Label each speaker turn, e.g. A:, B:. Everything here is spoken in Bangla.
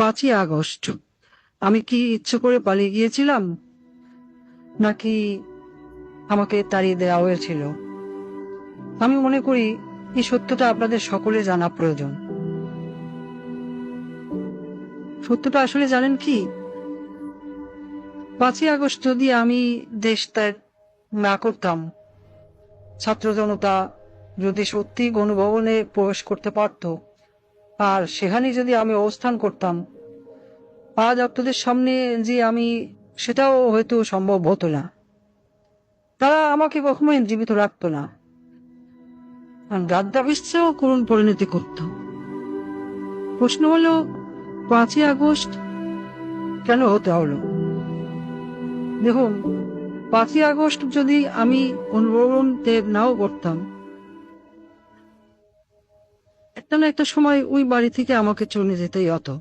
A: 5ই আগস্ট আমি কি ইচ্ছে করে পালিয়ে গিয়েছিলাম, নাকি আমাকে তাড়িয়ে দেওয়া হয়েছিল? আমি মনে করি এই সত্যটা আপনাদের সকলে জানা প্রয়োজন। সত্যটা আসলে জানেন কি, 5ই আগস্ট যদি আমি দেশ ত্যাগ না করতাম, ছাত্র জনতা যদি সত্যি গণভবনে প্রবেশ করতে পারত, আর সেখানে যদি আমি অবস্থান করতাম, আজ আপনাদের সামনে যে আমি, সেটাও হয়তো সম্ভব হতো না। তারা আমাকে কখনোই জীবিত রাখতো না, গাদ্দাফিসও করুণ পরিণতি করত। প্রশ্ন হলো, 5ই আগস্ট কেন হতে হলো? দেখুন, 5ই আগস্ট যদি আমি অনুভবন নাও করতাম, একটা না একটা সময় ওই বাড়ি থেকে আমাকে চলে যেতেই হতো।